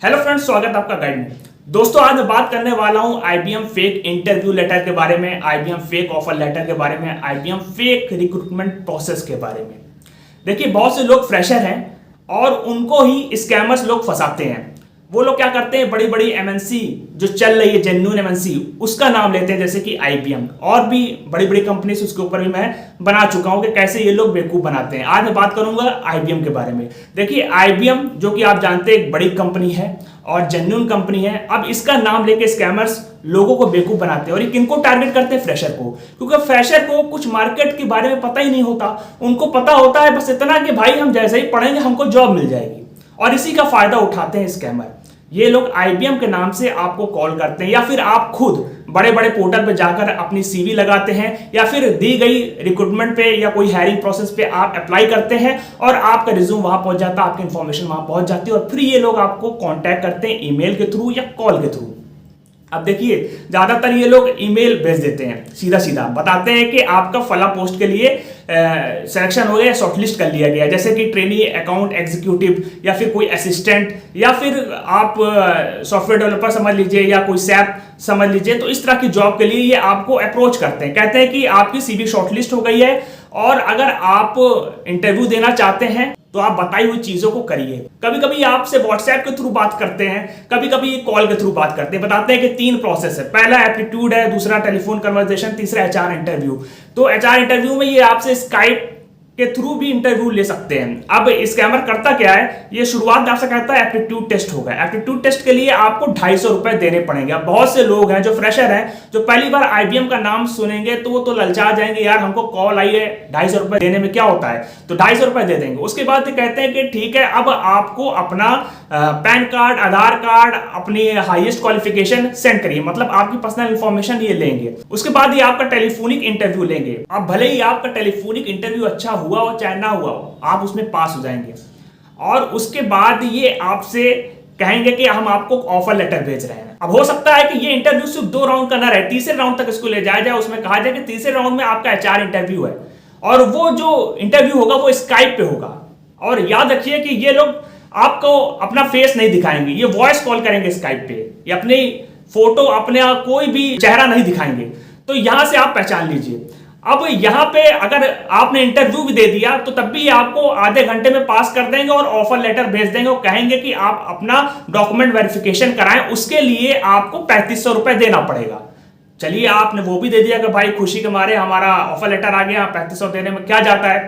Hello friends, स्वागत है आपका गाइड में। दोस्तों, आज मैं बात करने वाला हूं आईबीएम फेक इंटरव्यू लेटर के बारे में, आईबीएम फेक ऑफर लेटर के बारे में, आईबीएम फेक रिक्रूटमेंट प्रोसेस के बारे में। देखिए, बहुत से लोग फ्रेशर हैं और उनको ही स्कैमर्स लोग फंसाते हैं। वो लोग क्या करते हैं, बड़ी बड़ी एमएनसी जो चल रही है, जेन्युइन एमएनसी, उसका नाम लेते हैं, जैसे कि आईबीएम और भी बड़ी बड़ी कंपनी, उसके ऊपर भी मैं बना चुका हूं कि कैसे ये लोग बेवकूफ बनाते हैं। आज मैं बात करूंगा आईबीएम के बारे में। देखिए, आईबीएम जो कि आप जानते हैं एक बड़ी कंपनी है और जेन्युइन कंपनी है। अब इसका नाम लेके स्कैमर्स लोगों को बेवकूफ बनाते हैं। और ये किनको टारगेट करते हैं? फ्रेशर को, क्योंकि फ्रेशर को कुछ मार्केट के बारे में पता ही नहीं होता। उनको पता होता है बस इतना कि भाई हम जैसे ही पढ़ेंगे हमको जॉब मिल जाएगी, और इसी का फायदा उठाते हैं स्कैमर। ये लोग आईबीएम के नाम से आपको कॉल करते हैं, या फिर आप खुद बड़े बड़े पोर्टल पे जाकर अपनी सीवी लगाते हैं, या फिर दी गई रिक्रूटमेंट पे या कोई हायरिंग प्रोसेस पे आप अप्लाई करते हैं और आपका रिज्यूम वहां पहुंच जाता है, आपकी इंफॉर्मेशन वहां पहुंच जाती है, और फिर ये लोग आपको कांटेक्ट करते हैं ईमेल के थ्रू या कॉल के थ्रू। अब देखिए, ज्यादातर ये लोग ईमेल भेज देते हैं, सीधा सीधा बताते हैं कि आपका फला पोस्ट के लिए सिलेक्शन हो गया, शॉर्टलिस्ट कर लिया गया, जैसे कि ट्रेनी, अकाउंट एग्जीक्यूटिव, या फिर कोई असिस्टेंट, या फिर आप सॉफ्टवेयर डेवलपर समझ लीजिए, या कोई सैप समझ लीजिए। तो इस तरह की जॉब के लिए ये आपको अप्रोच करते हैं, कहते हैं कि आपकी सीवी शॉर्टलिस्ट हो गई है और अगर आप इंटरव्यू देना चाहते हैं तो आप बताई हुई चीजों को करिए। कभी कभी आपसे व्हाट्सएप के थ्रू बात करते हैं, कभी कभी कॉल के थ्रू बात करते हैं। बताते हैं कि 3 प्रोसेस है, पहला एप्टीट्यूड है, दूसरा टेलीफोन कन्वर्सेशन, तीसरा एचआर इंटरव्यू। तो एचआर इंटरव्यू में ये आपसे स्काइप के थ्रू भी इंटरव्यू ले सकते हैं। अब स्कैमर करता क्या है, ये शुरुआत आपसे कहता है एप्टीट्यूड टेस्ट होगा। एप्टीट्यूड टेस्ट के लिए आपको 250 रुपए देने पड़ेंगे। अब बहुत से लोग हैं जो फ्रेशर हैं, जो पहली बार आईबीएम का नाम सुनेंगे तो वो तो ललचा जाएंगे, यार हमको कॉल आई है, 250 रुपए देने में क्या होता है, तो 250 रुपए दे देंगे। उसके बाद कहते हैं कि ठीक है, अब आपको अपना पैन कार्ड, आधार कार्ड, अपनी हाईएस्ट क्वालिफिकेशन सेंड करिए, मतलब आपकी पर्सनल इंफॉर्मेशन ये लेंगे। उसके बाद ये आपका टेलीफोनिक इंटरव्यू लेंगे। अब भले ही आपका टेलीफोनिक इंटरव्यू अच्छा हुआ हो चाहे ना हुआ हो, आप उसमें पास हो जाएंगे। और उसके बाद ये आपसे कहेंगे कि हम आपको ऑफर लेटर भेज रहे हैं। अब हो सकता है कि ये इंटरव्यू सिर्फ 2 राउंड का ना रहे, तीसरे राउंड तक इसको ले जाया जाए। उसमें कहा जाए कि तीसरे राउंड में आपका एचआर इंटरव्यू है, और वो जो इंटरव्यू होगा वो स्काइप पे होगा। और याद रखिए कि ये लोग आपको अपना फेस नहीं दिखाएंगे, ये वॉइस कॉल करेंगे स्काइप पे, ये अपनी फोटो, अपने कोई भी चेहरा नहीं दिखाएंगे। तो यहां से आप पहचान लीजिए। अब यहां पे अगर आपने इंटरव्यू भी दे दिया तो तब भी आपको आधे घंटे में पास कर देंगे और ऑफर लेटर भेज देंगे, और कहेंगे कि आप अपना डॉक्यूमेंट वेरिफिकेशन कराएं, उसके लिए आपको 3500 रुपए देना पड़ेगा। चलिए, आपने वो भी दे दिया कि भाई खुशी के मारे हमारा ऑफर लेटर आ गया, 3500 देने में क्या जाता है,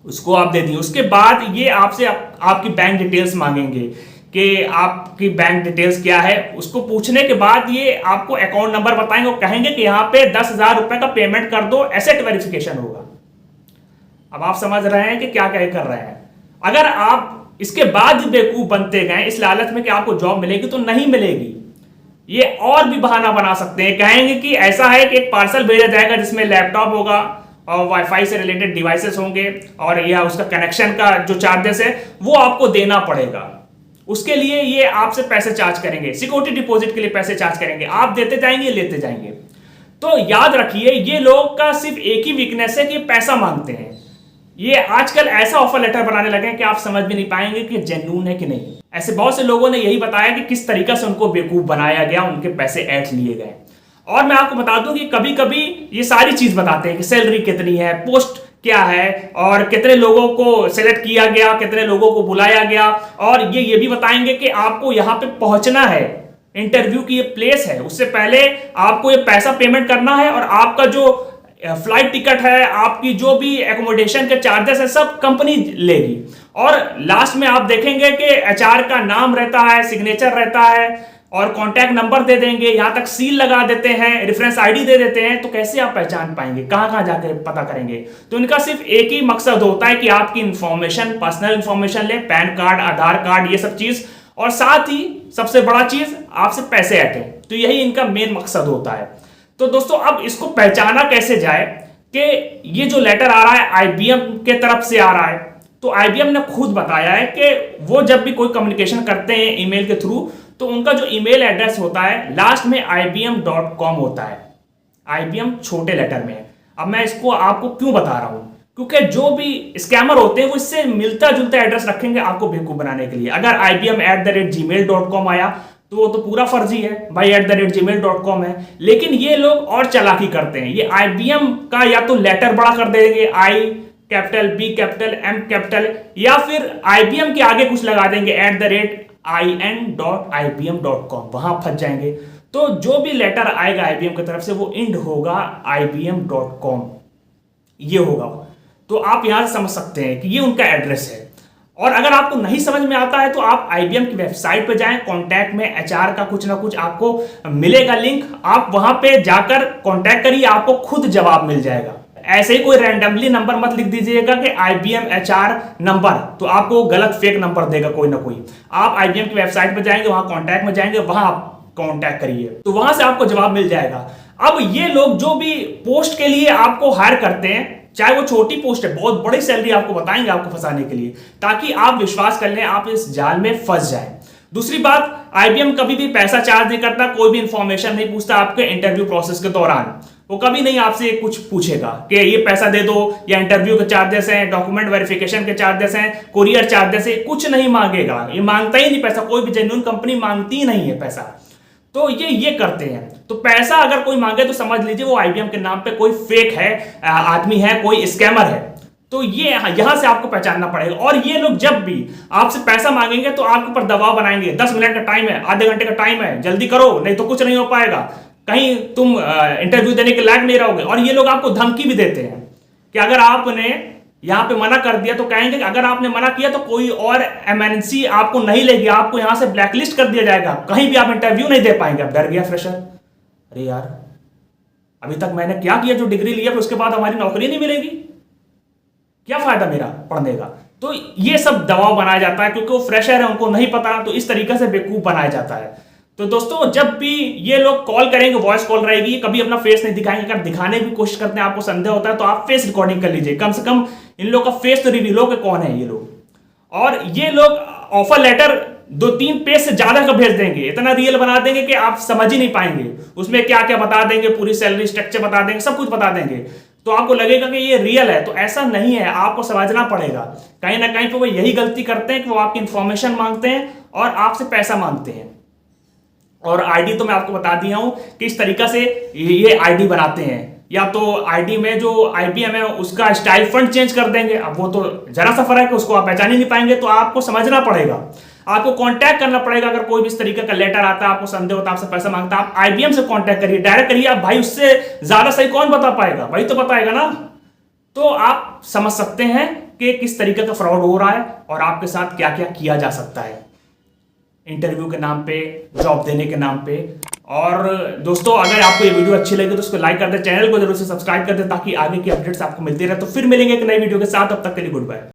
उसको आप दे दिए। उसके बाद ये आपसे आपकी बैंक डिटेल्स मांगेंगे कि आपकी बैंक डिटेल्स क्या है। उसको पूछने के बाद ये आपको अकाउंट नंबर बताएंगे और कहेंगे कि यहाँ पे 10,000 रुपए का पेमेंट कर दो, एसेट वेरिफिकेशन होगा। अब आप समझ रहे हैं कि क्या क्या कर रहे हैं। अगर आप इसके बाद बेवकूफ बनते गए इस लालच में कि आपको जॉब मिलेगी, तो नहीं मिलेगी। ये और भी बहाना बना सकते हैं, कहेंगे कि ऐसा है कि एक पार्सल भेजा जाएगा जिसमें लैपटॉप होगा और वाईफाई से रिलेटेड डिवाइसेस होंगे, और यह उसका कनेक्शन का जो चार्जेस है वो आपको देना पड़ेगा। उसके लिए ये आपसे पैसे चार्ज करेंगे, सिक्योरिटी डिपॉजिट के लिए पैसे चार्ज करेंगे, आप देते जाएंगे, लेते जाएंगे। तो याद रखिए, ये लोग का सिर्फ एक ही वीकनेस है कि पैसा मांगते हैं। ये आजकल ऐसा ऑफर लेटर बनाने लगे हैं कि आप समझ भी नहीं पाएंगे कि जेन्युइन है कि नहीं। ऐसे बहुत से लोगों ने यही बताया कि किस तरीके से उनको बेवकूफ बनाया गया, उनके पैसे ऐंठ लिए गए। और मैं आपको बता दूं कि कभी कभी ये सारी चीज बताते हैं कि सैलरी कितनी है, पोस्ट क्या है, और कितने लोगों को सिलेक्ट किया गया, कितने लोगों को बुलाया गया, और ये भी बताएंगे कि आपको यहां पे पहुंचना है, इंटरव्यू की ये प्लेस है, उससे पहले आपको ये पैसा पेमेंट करना है, और आपका जो फ्लाइट टिकट है, आपकी जो भी एकोमोडेशन के चार्जेस है, सब कंपनी लेगी। और लास्ट में आप देखेंगे कि एचआर का नाम रहता है, सिग्नेचर रहता है, और कांटेक्ट नंबर दे देंगे, यहां तक सील लगा देते हैं, रेफरेंस आईडी दे देते हैं। तो कैसे आप पहचान पाएंगे, कहां कहां जाकर पता करेंगे? तो इनका सिर्फ एक ही मकसद होता है कि आपकी इंफॉर्मेशन, पर्सनल इंफॉर्मेशन ले, पैन कार्ड, आधार कार्ड, ये सब चीज, और साथ ही सबसे बड़ा चीज आपसे पैसे ऐंठे। तो यही इनका मेन मकसद होता है। तो दोस्तों, अब इसको पहचाना कैसे जाए कि ये जो लेटर आ रहा है आईबीएम के तरफ से आ रहा है। तो आईबीएम ने खुद बताया है कि वो जब भी कोई कम्युनिकेशन करते हैं ईमेल के थ्रू, तो उनका जो ईमेल एड्रेस होता है लास्ट में ibm.com होता है। IBM छोटे लेटर में है। अब मैं इसको आपको क्यों बता रहा हूं, क्योंकि जो भी स्कैमर होते हैं वो इससे मिलता जुलता एड्रेस रखेंगे आपको बेवकूफ बनाने के लिए। अगर IBM@gmail.com आया तो वो तो पूरा फर्जी है भाई, @gmail.com है। लेकिन ये लोग और चालाकी करते हैं, ये IBM का या तो लेटर बड़ा कर देंगे, I capital, B capital, M capital, या फिर IBM के आगे कुछ लगा देंगे @in.ibm.com, वहां फंस जाएंगे। तो जो भी लेटर आएगा IBM की तरफ से वो इंड होगा ibm.com, ये होगा। तो आप यहां से समझ सकते हैं कि ये उनका एड्रेस है। और अगर आपको नहीं समझ में आता है तो आप IBM की वेबसाइट पे जाएं, कांटेक्ट में HR का कुछ ना कुछ आपको मिलेगा लिंक, आप वहां पे जाकर कांटेक्ट करिए, आपको खुद जवाब मिल जाएगा। ऐसे ही कोई रैंडमली नंबर मत लिख दीजिएगा कि IBM HR नंबर, तो आपको गलत फेक नंबर देगा कोई ना कोई। आप IBM की वेबसाइट पे जाएंगे, वहां कांटेक्ट में जाएंगे, वहां आप कांटेक्ट करिए, तो वहां से आपको जवाब मिल जाएगा। अब ये लोग जो भी पोस्ट के लिए आपको हायर करते हैं, चाहे वो छोटी पोस्ट है, बहुत बड़ी सैलरी आपको बताएंगे आपको फंसाने के लिए, ताकि आप विश्वास कर लें, आप इस जाल में फंस जाएं। दूसरी बात, IBM कभी भी पैसा चार्ज नहीं करता, कोई भी इंफॉर्मेशन नहीं पूछता आपके इंटरव्यू प्रोसेस के दौरान। वो कभी नहीं आपसे कुछ पूछेगा कि ये पैसा दे दो, या इंटरव्यू के चार्जेस हैं, डॉक्यूमेंट वेरिफिकेशन के चार्जेस हैं, कुरियर चार्जेस है, कुछ नहीं मांगेगा। ये मांगता ही नहीं पैसा, कोई भी जेन्युइन कंपनी मांगती ही नहीं है पैसा। तो ये करते हैं। तो पैसा अगर कोई मांगे तो समझ लीजिए वो IBM के नाम पे कोई फेक है, आदमी है, कोई स्कैमर है। तो ये यहां से आपको पहचानना पड़ेगा। और ये लोग जब भी आपसे पैसा मांगेंगे तो आपके ऊपर दबाव बनाएंगे, 10 मिनट का टाइम है, आधे घंटे का टाइम है, जल्दी करो नहीं तो कुछ नहीं हो पाएगा, कहीं तुम इंटरव्यू देने के लायक नहीं रहोगे। और ये लोग आपको धमकी भी देते हैं कि अगर आपने यहां पे मना कर दिया तो कहेंगे कि अगर आपने मना किया तो कोई और MNC आपको नहीं लेगी, आपको यहां से ब्लैकलिस्ट कर दिया जाएगा, कहीं भी आप इंटरव्यू नहीं दे पाएंगे। अब डर गया फ्रेशर, अरे यार अभी तक मैंने क्या किया, जो डिग्री लिया फिर उसके बाद हमारी नौकरी नहीं मिलेगी, क्या फायदा मेरा पढ़ने का। तो ये सब दबाव बनाया जाता है, क्योंकि वो फ्रेशर है, उनको नहीं पता, तो इस तरीके से बेवकूफ बनाया जाता है। तो दोस्तों जब भी ये लोग कॉल करेंगे, वॉइस कॉल रहेगी, कभी अपना फेस नहीं दिखाएंगे। अगर दिखाने की कोशिश करते हैं, आपको संदेह होता है, तो आप फेस रिकॉर्डिंग कर लीजिए, कम से कम इन लोग का फेस तो रिवील हो कि कौन है ये लोग। और ये लोग ऑफर लेटर 2-3 पेज से ज्यादा का भेज देंगे, इतना रियल बना देंगे कि आप समझ ही नहीं पाएंगे। उसमें क्या क्या बता देंगे, पूरी सैलरी स्ट्रक्चर बता देंगे, सब कुछ बता देंगे, तो आपको लगेगा कि ये रियल है। तो ऐसा नहीं है, आपको समझना पड़ेगा। कहीं ना कहीं पे वो यही गलती करते हैं कि वो आपकी इंफॉर्मेशन मांगते हैं और आपसे पैसा मांगते हैं। और आईडी तो मैं आपको बता दिया हूं कि इस तरीका से ये आईडी बनाते हैं, या तो आईडी में जो IBM है उसका स्टाइल फंड चेंज कर देंगे। अब वो तो जरा सा फर्क है, उसको आप पहचान ही नहीं पाएंगे। तो आपको समझना पड़ेगा, आपको कांटेक्ट करना पड़ेगा। अगर कोई भी इस तरीके का लेटर आता है, आपको संदेह होता है, आपसे पैसा मांगता है, आप IBM से कांटेक्ट करिए, डायरेक्ट करिए। आप भाई उससे ज्यादा सही कौन बता पाएगा, वही तो बताएगा ना। तो आप समझ सकते हैं कि किस तरीके का फ्रॉड हो रहा है और आपके साथ क्या क्या किया जा सकता है इंटरव्यू के नाम पे, जॉब देने के नाम पे। और दोस्तों अगर आपको ये वीडियो अच्छी लगी तो उसको लाइक कर दे, चैनल को जरूर से सब्सक्राइब कर दे, ताकि आगे की अपडेट्स आपको मिलती रहे। तो फिर मिलेंगे एक नई वीडियो के साथ, तब तक के लिए गुड बाय।